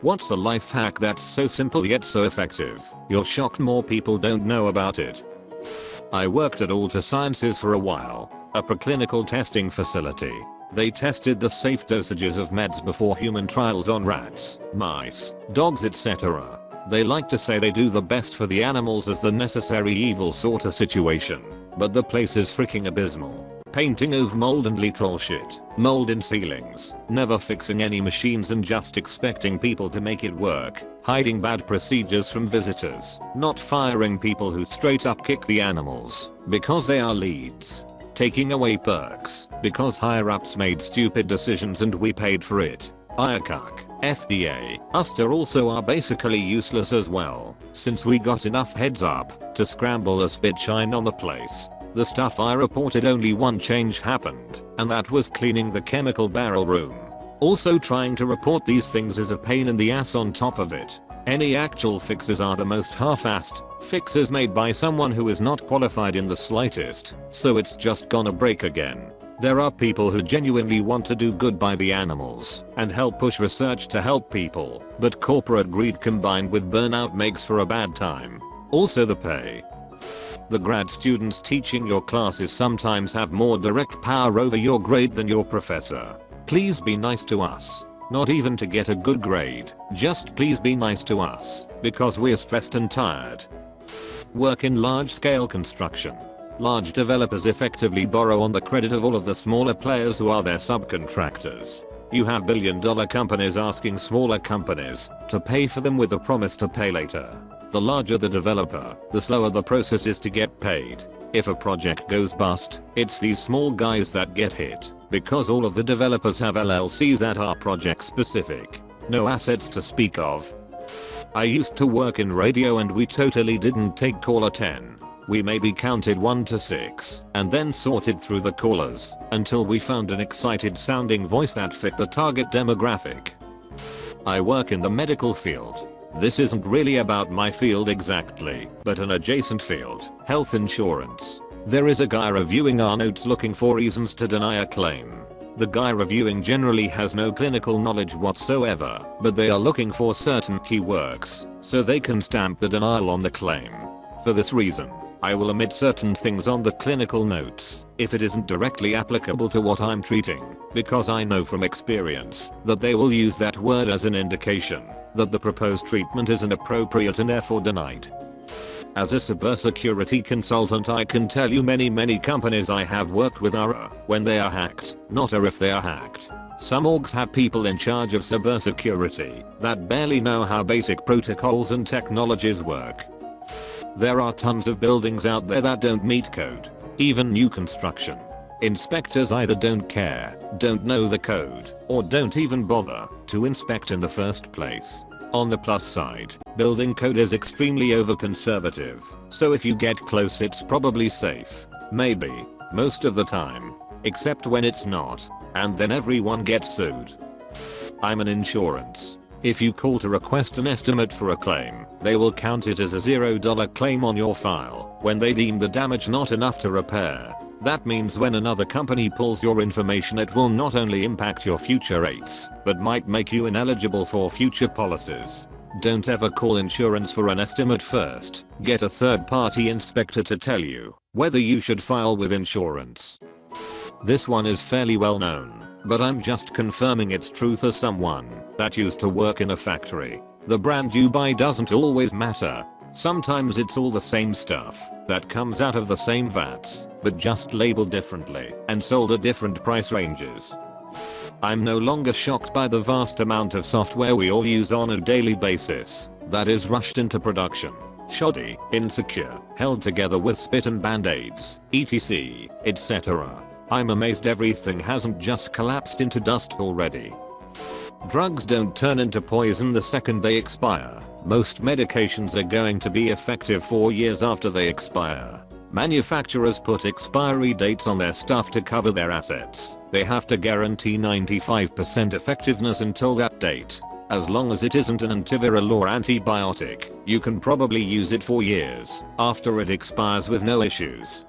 What's a life hack that's so simple yet so effective? You're shocked more people don't know about it. I worked at Alta Sciences for a while, a preclinical testing facility. They tested the safe dosages of meds before human trials on rats, mice, dogs, etc. They like to say they do the best for the animals as the necessary evil sort of situation. But the place is freaking abysmal. Painting over mold and literal shit. Mold in ceilings. Never fixing any machines and just expecting people to make it work. Hiding bad procedures from visitors. Not firing people who straight up kick the animals because they are leads. Taking away perks because higher ups made stupid decisions and we paid for it. IACUC, FDA, USTA also are basically useless as well, since we got enough heads up to scramble a spit shine on the place. The stuff I reported, only one change happened, and that was cleaning the chemical barrel room. Also, trying to report these things is a pain in the ass on top of it. Any actual fixes are the most half-assed fixes made by someone who is not qualified in the slightest, so it's just gonna break again. There are people who genuinely want to do good by the animals and help push research to help people, but corporate greed combined with burnout makes for a bad time. Also the pay. The grad students teaching your classes sometimes have more direct power over your grade than your professor. Please be nice to us. Not even to get a good grade, just please be nice to us, because we're stressed and tired. Work in large scale construction. Large developers effectively borrow on the credit of all of the smaller players who are their subcontractors. You have billion-dollar companies asking smaller companies to pay for them with a promise to pay later. The larger the developer, the slower the process is to get paid. If a project goes bust, it's these small guys that get hit, because all of the developers have LLCs that are project specific. No assets to speak of. I used to work in radio and we totally didn't take caller 10. We maybe counted 1 to 6 and then sorted through the callers until we found an excited sounding voice that fit the target demographic. I work in the medical field. This isn't really about my field exactly, but an adjacent field, health insurance. There is a guy reviewing our notes looking for reasons to deny a claim. The guy reviewing generally has no clinical knowledge whatsoever, but they are looking for certain keywords so they can stamp the denial on the claim. For this reason, I will omit certain things on the clinical notes if it isn't directly applicable to what I'm treating, because I know from experience that they will use that word as an indication that the proposed treatment is inappropriate and therefore denied. As a cybersecurity consultant, I can tell you many companies I have worked with are when they are hacked, not if they are hacked. Some orgs have people in charge of cybersecurity that barely know how basic protocols and technologies work. There are tons of buildings out there that don't meet code, even new construction. Inspectors either don't care, don't know the code, or don't even bother to inspect in the first place. On the plus side, building code is extremely over-conservative, so if you get close it's probably safe. Maybe, most of the time. Except when it's not, and then everyone gets sued. I'm an insurance. If you call to request an estimate for a claim, they will count it as a $0 claim on your file when they deem the damage not enough to repair. That means when another company pulls your information, it will not only impact your future rates, but might make you ineligible for future policies. Don't ever call insurance for an estimate first. Get a third-party inspector to tell you whether you should file with insurance. This one is fairly well known, but I'm just confirming its truth as someone that used to work in a factory. The brand you buy doesn't always matter. Sometimes it's all the same stuff that comes out of the same vats, but just labeled differently and sold at different price ranges. I'm no longer shocked by the vast amount of software we all use on a daily basis that is rushed into production. Shoddy, insecure, held together with spit and band-aids, etc., etc. I'm amazed everything hasn't just collapsed into dust already. Drugs don't turn into poison the second they expire. Most medications are going to be effective 4 years after they expire. Manufacturers put expiry dates on their stuff to cover their assets. They have to guarantee 95% effectiveness until that date. As long as it isn't an antiviral or antibiotic, you can probably use it for years after it expires with no issues.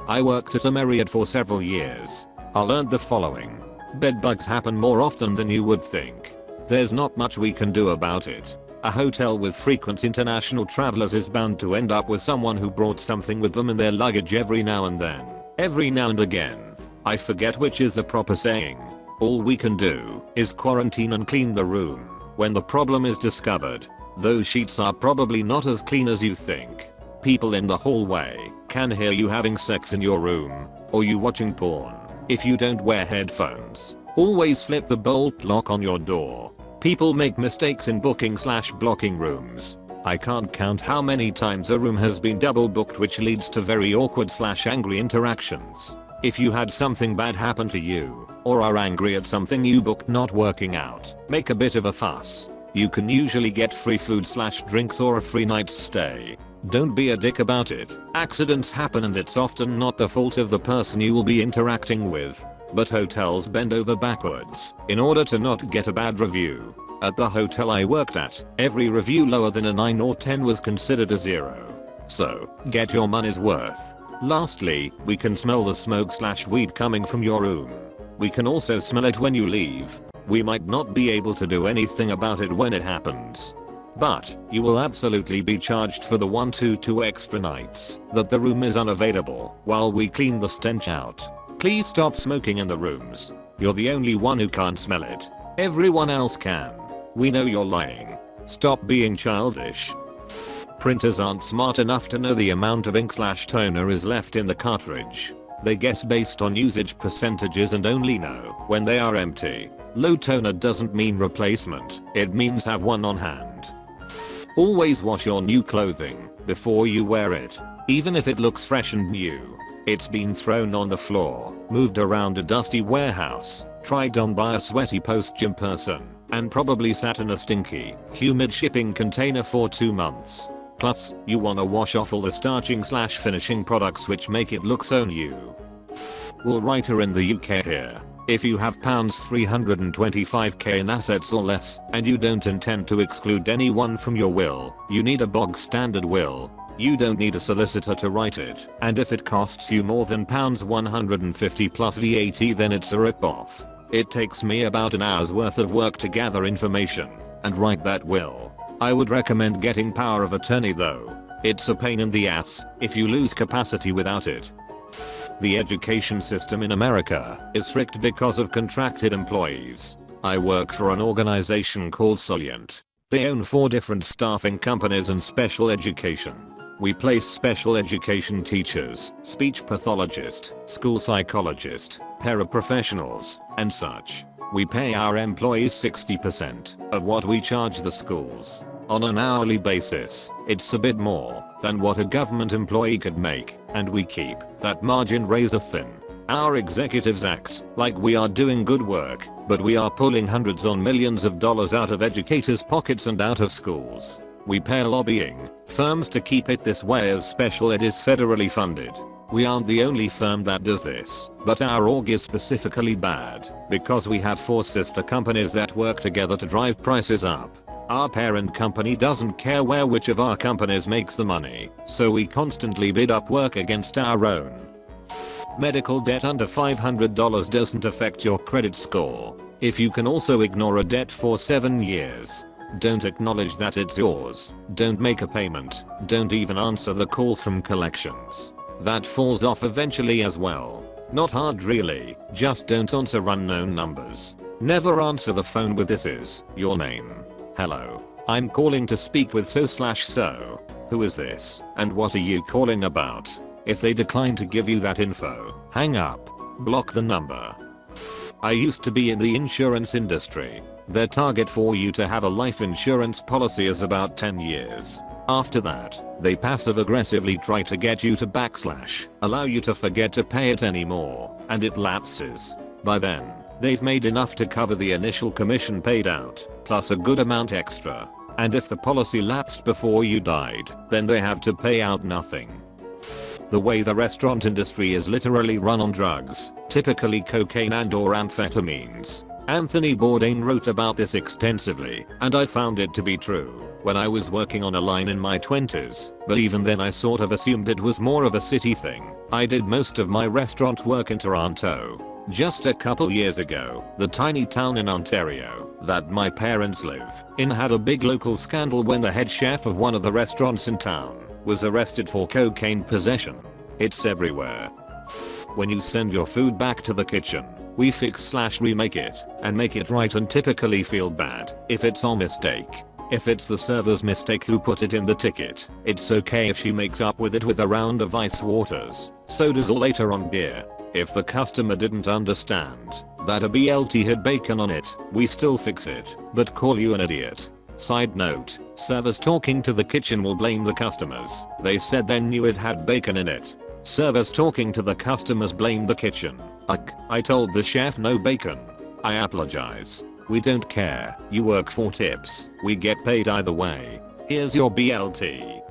I worked at a Myriad for several years. I learned the following. Bedbugs happen more often than you would think. There's not much we can do about it. A hotel with frequent international travelers is bound to end up with someone who brought something with them in their luggage every now and then. Every now and again. I forget which is the proper saying. All we can do is quarantine and clean the room when the problem is discovered. Those sheets are probably not as clean as you think. People in the hallway can hear you having sex in your room or you watching porn if you don't wear headphones. Always flip the bolt lock on your door. People make mistakes in booking/blocking rooms. I can't count how many times a room has been double booked, which leads to very awkward/angry interactions. If you had something bad happen to you or are angry at something you booked not working out, make a bit of a fuss. You can usually get free food/drinks or a free night's stay. Don't be a dick about it. Accidents happen and it's often not the fault of the person you will be interacting with. But hotels bend over backwards in order to not get a bad review. At the hotel I worked at, every review lower than a 9 or 10 was considered a 0. So, get your money's worth. Lastly, we can smell the smoke/weed coming from your room. We can also smell it when you leave. We might not be able to do anything about it when it happens. But, you will absolutely be charged for the 1 to 2 extra nights that the room is unavailable while we clean the stench out. Please stop smoking in the rooms. You're the only one who can't smell it. Everyone else can. We know you're lying. Stop being childish. Printers aren't smart enough to know the amount of ink/toner is left in the cartridge. They guess based on usage percentages and only know when they are empty. Low toner doesn't mean replacement, it means have one on hand. Always wash your new clothing before you wear it, even if it looks fresh and new. It's been thrown on the floor, moved around a dusty warehouse, tried on by a sweaty post-gym person, and probably sat in a stinky, humid shipping container for 2 months. Plus, you wanna wash off all the starching/finishing products which make it look so new. Will writer in the UK here. If you have £325k in assets or less, and you don't intend to exclude anyone from your will, you need a bog standard will. You don't need a solicitor to write it, and if it costs you more than £150 plus VAT then it's a rip-off. It takes me about an hour's worth of work to gather information and write that will. I would recommend getting power of attorney though. It's a pain in the ass if you lose capacity without it. The education system in America is strict because of contracted employees. I work for an organization called Solient. They own 4 different staffing companies and special education. We place special education teachers, speech pathologist, school psychologist, paraprofessionals, and such. We pay our employees 60% of what we charge the schools. On an hourly basis, it's a bit more than what a government employee could make, and we keep that margin razor thin. Our executives act like we are doing good work, but we are pulling hundreds on millions of dollars out of educators' pockets and out of schools. We pay lobbying firms to keep it this way as special ed is federally funded. We aren't the only firm that does this, but our org is specifically bad because we have 4 sister companies that work together to drive prices up. Our parent company doesn't care which of our companies makes the money, so we constantly bid up work against our own. Medical debt under $500 doesn't affect your credit score. If you can also ignore a debt for 7 years, don't acknowledge that it's yours, don't make a payment, don't even answer the call from collections. That falls off eventually as well. Not hard really, just don't answer unknown numbers. Never answer the phone with "this is your name. Hello, I'm calling to speak with so/so. Who is this, and what are you calling about?" If they decline to give you that info, hang up. Block the number. I used to be in the insurance industry. Their target for you to have a life insurance policy is about 10 years. After that, they passive aggressively try to get you to allow you to forget to pay it anymore, and it lapses. By then, they've made enough to cover the initial commission paid out, plus a good amount extra. And if the policy lapsed before you died, then they have to pay out nothing. The way the restaurant industry is literally run on drugs, typically cocaine and/or amphetamines. Anthony Bourdain wrote about this extensively, and I found it to be true when I was working on a line in my 20s, but even then I sort of assumed it was more of a city thing. I did most of my restaurant work in Toronto. Just a couple years ago, the tiny town in Ontario that my parents live in had a big local scandal when the head chef of one of the restaurants in town was arrested for cocaine possession. It's everywhere. When you send your food back to the kitchen, we fix/remake it and make it right and typically feel bad if it's our mistake. If it's the server's mistake who put it in the ticket, it's okay if she makes up with it with a round of ice waters, sodas or later on beer. If the customer didn't understand that a BLT had bacon on it, we still fix it, but call you an idiot. Side note, servers talking to the kitchen will blame the customers. They said they knew it had bacon in it. Servers talking to the customers blame the kitchen. I told the chef no bacon. I apologize. We don't care. You work for tips. We get paid either way. Here's your BLT.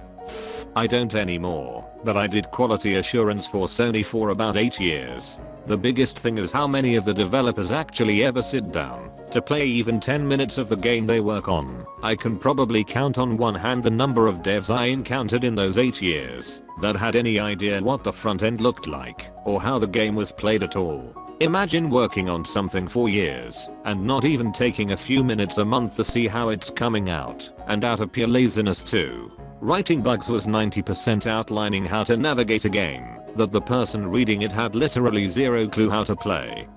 I don't anymore, but I did quality assurance for Sony for about 8 years. The biggest thing is how many of the developers actually ever sit down to play even 10 minutes of the game they work on. I can probably count on one hand the number of devs I encountered in those 8 years that had any idea what the front end looked like or how the game was played at all. Imagine working on something for years and not even taking a few minutes a month to see how it's coming out, and out of pure laziness too. Writing bugs was 90% outlining how to navigate a game that the person reading it had literally zero clue how to play.